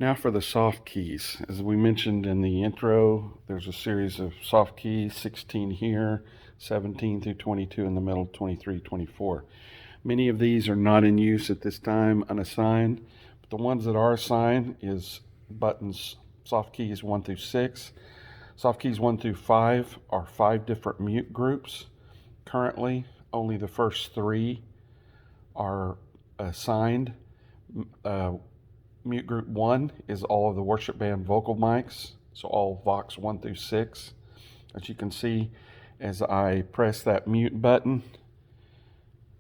Now for the soft keys. As we mentioned in the intro, there's a series of soft keys, 16 here, 17 through 22 in the middle, 23, 24. Many of these are not in use at this time, unassigned, but the ones that are assigned is buttons, soft keys 1 through 6. Soft keys 1 through 5 are 5 different mute groups. Currently, only the first 3 are assigned. Mute group 1 is all of the worship band vocal mics, so all Vox 1 through 6. As you can see, as I press that mute button,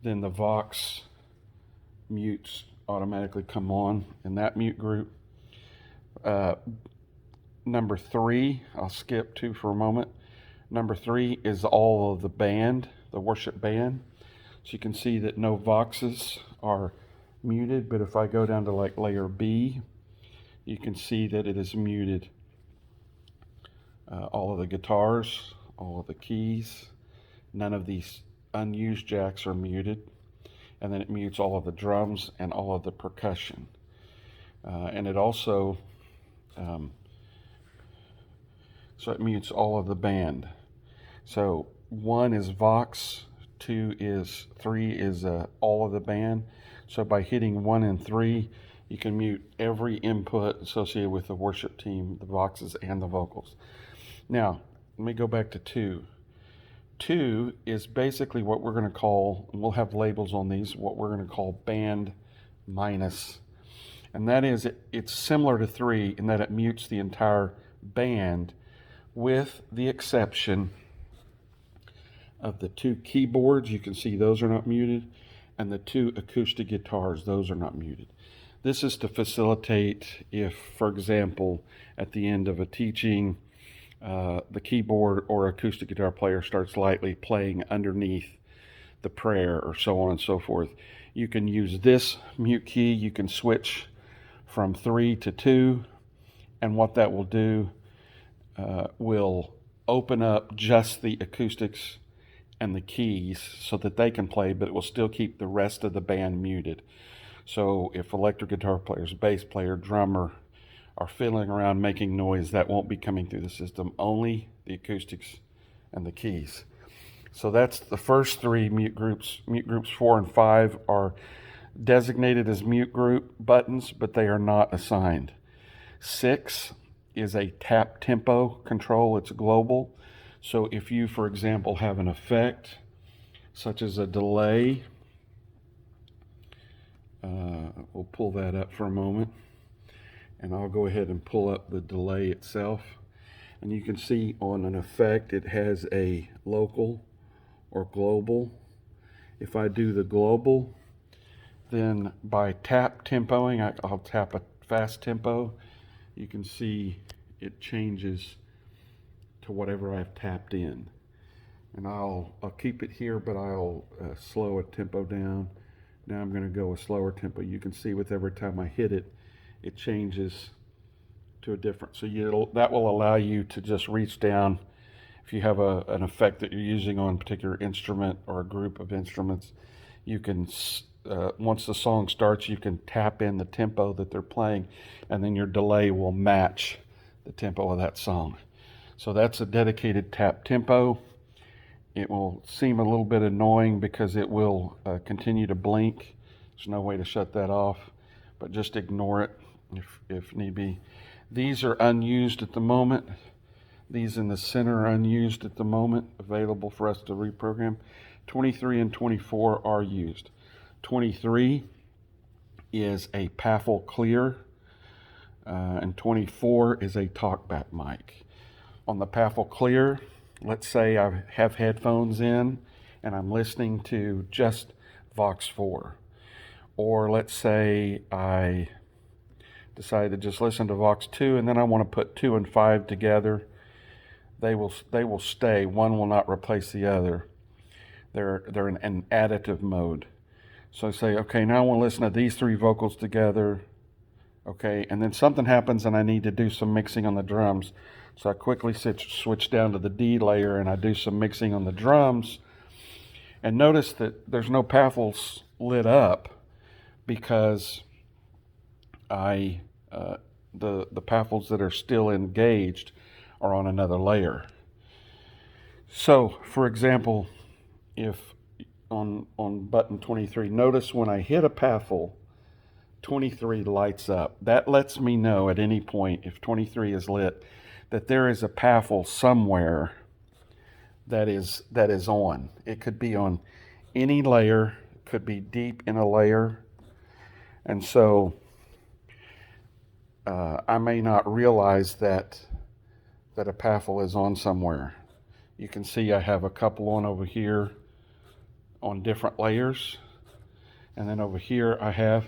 then the Vox mutes automatically come on in that mute group. Number 3, I'll skip 2 for a moment. Number 3 is all of the band, the worship band. So you can see that no Voxes are muted, but if I go down to like layer B, you can see that it is muted. All of the guitars, all of the keys, none of these unused jacks are muted, and then it mutes all of the drums and all of the percussion. And it also, so it mutes all of the band. So 1 is Vox, 3 is all of the band. So by hitting 1 and 3, you can mute every input associated with the worship team, the Voxes and the vocals. Now, let me go back to 2. 2 is basically what we're going to call, and we'll have labels on these, what we're going to call band minus. And that is, it's similar to 3 in that it mutes the entire band with the exception of the 2 keyboards. You can see those are not muted, and the 2 acoustic guitars, those are not muted. This is to facilitate if, for example, at the end of a teaching, the keyboard or acoustic guitar player starts lightly playing underneath the prayer or so on and so forth. You can use this mute key. You can switch from 3 to 2, and what that will do will open up just the acoustics and the keys so that they can play, but it will still keep the rest of the band muted. So if electric guitar players, bass player, drummer are fiddling around making noise, that won't be coming through the system, only the acoustics and the keys. So that's the first 3 mute groups. Mute groups 4 and 5 are designated as mute group buttons, but they are not assigned. 6 is a tap tempo control. It's global. So if you, for example, have an effect such as a delay, we'll pull that up for a moment, and I'll go ahead and pull up the delay itself. And you can see on an effect it has a local or global. If I do the global, then by tap tempoing, I'll tap a fast tempo, you can see it changes to whatever I've tapped in. And I'll keep it here, but I'll slow a tempo down. Now I'm going to go a slower tempo. You can see with every time I hit it, it changes to a different. So that will allow you to just reach down. If you have an effect that you're using on a particular instrument or a group of instruments, you can, once the song starts, you can tap in the tempo that they're playing, and then your delay will match the tempo of that song. So that's a dedicated tap tempo. It will seem a little bit annoying because it will continue to blink. There's no way to shut that off, but just ignore it if need be. These are unused at the moment. These in the center are unused at the moment, available for us to reprogram. 23 and 24 are used. 23 is a PAFL clear, and 24 is a talkback mic. On the PAFL clear, let's say I have headphones in and I'm listening to just Vox 4. Or let's say I decide to just listen to Vox 2 and then I want to put 2 and 5 together. They will stay. One will not replace the other. They're in an additive mode. So I say, okay, now I want to listen to these 3 vocals together. Okay, and then something happens and I need to do some mixing on the drums. So I quickly switch down to the D layer and I do some mixing on the drums. And notice that there's no PAFLs lit up because I the paffles that are still engaged are on another layer. So, for example, if on button 23, notice when I hit a paffle, 23 lights up. That lets me know at any point, if 23 is lit, that there is a paffle somewhere that is on. It could be on any layer, could be deep in a layer, and so I may not realize that a paffle is on somewhere. You can see I have a couple on over here on different layers, and then over here I have,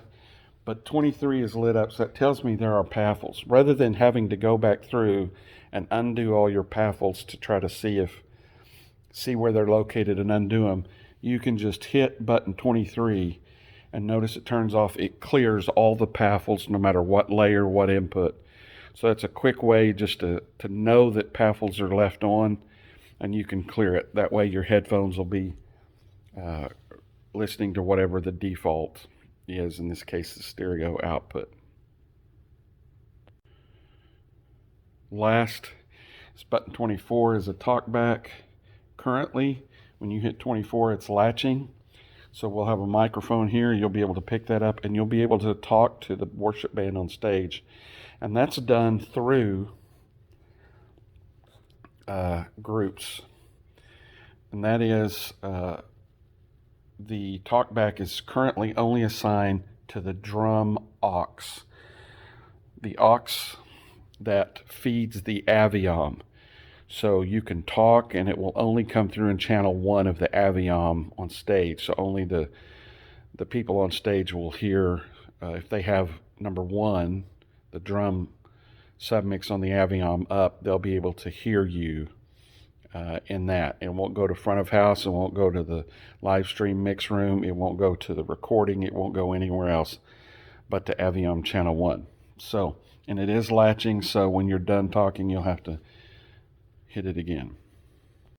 but 23 is lit up, so that tells me there are paffles. Rather than having to go back through and undo all your paffles to try to see where they're located and undo them, you can just hit button 23 and notice it turns off. It clears all the paffles no matter what layer, what input. So that's a quick way just to know that paffles are left on, and you can clear it. That way your headphones will be listening to whatever the default is, in this case the stereo output. Last is button 24 is a talkback. Currently, when you hit 24, it's latching. So we'll have a microphone here. You'll be able to pick that up, and you'll be able to talk to the worship band on stage. And that's done through groups. And that is, the talkback is currently only assigned to the drum aux. The aux that feeds the Aviom. So you can talk, and it will only come through in channel 1 of the Aviom on stage. So only the people on stage will hear, if they have number 1, the drum submix on the Aviom up, they'll be able to hear you in that. It won't go to front of house. It won't go to the live stream mix room. It won't go to the recording. It won't go anywhere else but to Aviom channel 1. So, and it is latching, so when you're done talking, you'll have to hit it again.